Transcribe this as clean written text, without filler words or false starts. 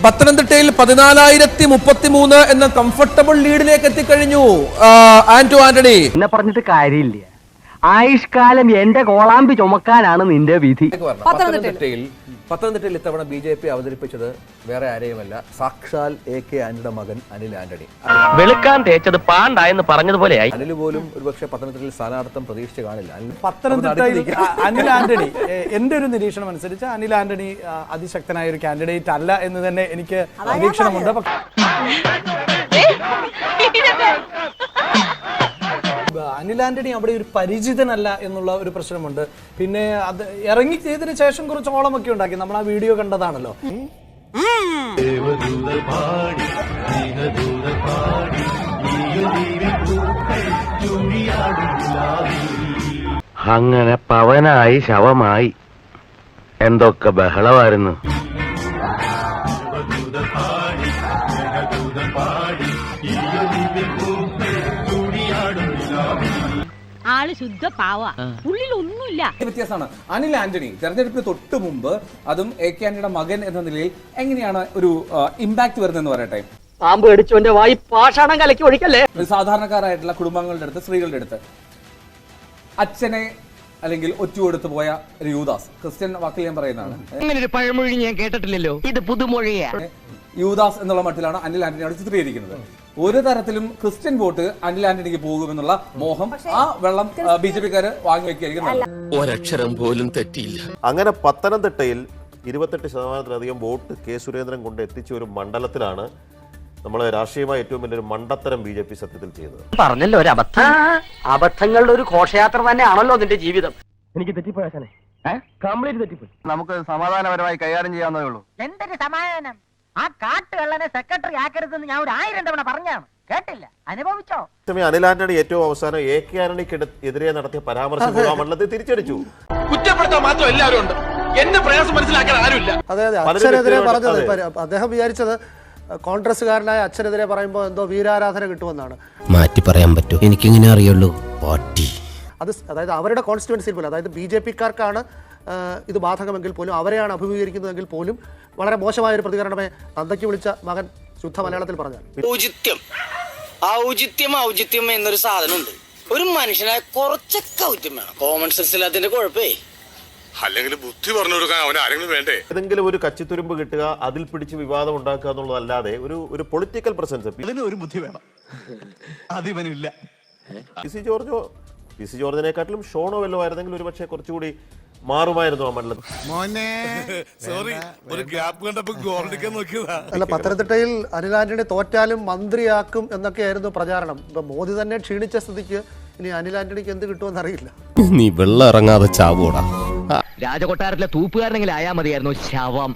പത്തനംതിട്ടയിൽ 14,033 എന്ന കംഫർട്ടബിൾ ലീഡിലേക്ക് എത്തിക്കഴിഞ്ഞു ആന്റണി. എന്നെ പറഞ്ഞിട്ട് കാര്യമില്ല. ആയുഷ്കാലം എന്റെ കോളാമ്പി ചുമക്കാനാണ് നിന്റെ വിധി. പത്തനംതിട്ടയിൽ ഇത്തവണ BJP അവതരിപ്പിച്ചത് വേറെ ആരെയുമല്ല, സാക്ഷാൽ AK ആന്റണിയുടെ മകൻ അനിൽ ആന്റണി. വെളുക്കാൻ തേച്ചത് പാണ്ടായെന്ന് പറഞ്ഞതുപോലെയായി. അനിൽ പോലും ഒരുപക്ഷെ പത്തനംതിട്ടയിൽ സ്ഥാനാർത്ഥം പ്രതീക്ഷിച്ച് കാണില്ല. പത്തനംതിട്ടയിൽ അനിൽ ആന്റണി, എന്റെ ഒരു നിരീക്ഷണം അനുസരിച്ച് അനിൽ ആന്റണി അതിശക്തനായ ഒരു കാൻഡിഡേറ്റ് അല്ല എന്ന് തന്നെ എനിക്ക് നിരീക്ഷണമുണ്ട്. അനിൽ ആന്റണി അവിടെ ഒരു പരിചിതനല്ല എന്നുള്ള ഒരു പ്രശ്നമുണ്ട്. പിന്നെ അത് ഇറങ്ങി ചെയ്തതിന് ശേഷം കുറച്ച് ഓളമൊക്കെ ഉണ്ടാക്കി, നമ്മൾ ആ വീഡിയോ കണ്ടതാണല്ലോ. അങ്ങനെ പവനായി ശവമായി എന്തൊക്കെ ബഹളമായിരുന്നു. ആള് ശുദ്ധ പാവ, ഉള്ളിൽ ഒന്നുമില്ല. വ്യത്യാസമാണ്. അനിൽ ആന്റണി തെരഞ്ഞെടുപ്പിന് തൊട്ട് മുമ്പ്, അതും AK ആന്റണിയുടെ മകൻ എന്ന നിലയിൽ എങ്ങനെയാണ് ഒരു ഇമ്പാക്ട് വരുന്നതെന്ന് പറയട്ടെ. പാമ്പ് അടിച്ചോന്റെ വായി പാഷാണം കലക്കി ഒഴിക്കല്ലേ. സാധാരണക്കാരായിട്ടുള്ള കുടുംബങ്ങളുടെ അടുത്ത്, സ്ത്രീകളുടെ അടുത്ത് അച്ഛനെ അല്ലെങ്കിൽ ഒറ്റുകൊടുത്തു പോയ ഒരു യൂദാസ്, ക്രിസ്ത്യൻ വാക്കിൽ ഞാൻ പറയുന്നതാണ്. അങ്ങനെ ഒരു പഴമൊഴി ഞാൻ കേട്ടിട്ടില്ലല്ലോ, ഇത് പുതുമൊഴിയാണ്. യൂദാസ് എന്നുള്ള മട്ടിലാണ് അനിൽ ആന്റണി അവിടെ ചിത്രീകരിക്കുന്നത്. ഒരു തരത്തിലും ക്രിസ്ത്യൻ വോട്ട് അനിൽ ആന്റണിക്ക് പോകുമെന്നുള്ള മോഹം, ആ വെള്ളം BJP-ക്കാര് വാങ്ങിവെക്കുകയായിരിക്കും. ഒരക്ഷരം പോലും തെറ്റിയില്ല. അങ്ങനെ പത്തനംതിട്ടയിൽ 28% വോട്ട് K സുരേന്ദ്രൻ കൊണ്ട് എത്തിച്ച ഒരു മണ്ഡലത്തിലാണ് നമ്മളെ രാഷ്ട്രീയമായി ഏറ്റവും വലിയൊരു മണ്ടത്തരം BJP സത്യത്തിൽ ചെയ്തത്. പറഞ്ഞല്ലോ ഒരു അബദ്ധം. അബദ്ധങ്ങളുടെ ഒരു ഘോഷയാത്ര തന്നെയാണല്ലോ നിന്റെ ജീവിതം. എനിക്ക് തെറ്റിപ്പോയാനെ കംപ്ലീറ്റ് തെറ്റിപ്പോയി. നമുക്ക് സമാധാനപരമായി കൈകാര്യം ചെയ്യാവുന്നതേ ഉള്ളൂ. എന്തൊരു സമാധാനം! ആ കാട്ടുകള്ളനെ സെക്രട്ടറി ആക്കരുതെന്ന് ഞാൻ 1000 തവണ പറഞ്ഞാണ്, കേട്ടില്ല, അനുഭവിച്ചോ? അനിൽ ആന്റണി ഏറ്റവും അവസാനം AK ആന്റണിക്ക് എതിരെ നടത്തിയ പരാമർശം ആ മണ്ഡലത്തെ തിരിച്ചടിച്ചു. കുറ്റപ്പെടുത്താൻ മാത്രം എല്ലാവരും ഉണ്ട്, എന്നെ പ്രയാസം മനസ്സിലാക്കാൻ ആരുമില്ല. അതെ അതെ, അച്ഛനെതിരെ പറഞ്ഞത് അദ്ദേഹം വിചാരിച്ചത് കോൺഗ്രസ്സുകാരനായ അച്ഛനെതിരെ പറയുമ്പോൾ എന്തോ വീരാരാധന കിട്ടുമെന്നാണ്. മാറ്റി പറയാൻ പറ്റൂ, എനിക്കിങ്ങനെ അറിയുള്ളൂ. പാട്ടി അത് അതായത് അവരുടെ കോൺസ്റ്റിറ്റ്യുവൻസിയിൽ പോലും, അതായത് BJP-ക്കാർക്കാണ് ഇത് ബാധകമെങ്കിൽ പോലും, അവരെയാണ് അഭിമുഖീകരിക്കുന്നതെങ്കിൽ പോലും വളരെ മോശമായ ഒരു പ്രതികരണമേ തന്തയ്ക്ക് വിളിച്ച മകൻ ശുദ്ധ മലയാളത്തിൽ പറഞ്ഞാൽ. ഔചിത്യം എന്നൊരു സാധനമുണ്ട്. ഒരു മനുഷ്യനായ കുറച്ചൊക്കെ ഔചിത്യം വേണം. കോമൺ സെൻസ് ഇല്ലാത്തതിന്റെ കുഴപ്പേ. അല്ലെങ്കിൽ ബുദ്ധി പറഞ്ഞു കൊടുക്കാൻ അവൻ ആരെങ്കിലും വേണ്ടേ? ഏതെങ്കിലും ഒരു കച്ചിത്തുരുമ്പ് കിട്ടുക, അതിൽ പിടിച്ച് വിവാദം ഉണ്ടാക്കുക എന്നുള്ളതല്ലാതെ ഒരു പൊളിറ്റിക്കൽ പ്രസൻസ് ഒരു ബുദ്ധി വേണം, അതിവനില്ല. PC ജോർജിനെക്കാട്ടിലും ഷോണോ വല്ലോ ആയിരുന്നെങ്കിൽ ഒരു പക്ഷേ കുറച്ചുകൂടി മാറുമായിരുന്നു ആ മണ്ഡലത്തിൽ. അല്ല, പത്തനംതിട്ടയിൽ അനിൽ ആന്റണി തോറ്റാലും മന്ത്രിയാക്കും എന്നൊക്കെയായിരുന്നു പ്രചാരണം. ഇപ്പൊ മോദി തന്നെ ക്ഷീണിച്ച സ്ഥിതിക്ക് ഇനി അനിൽ ആന്റണിക്ക് എന്ത് കിട്ടുമെന്ന് അറിയില്ല. നീ വെള്ളം ഇറങ്ങാതെ ചാവൂടാ. രാജകൊട്ടാരത്തിലെ തൂപ്പുകാരനെങ്കിലും ആയാ മതിയായിരുന്നു ശവം.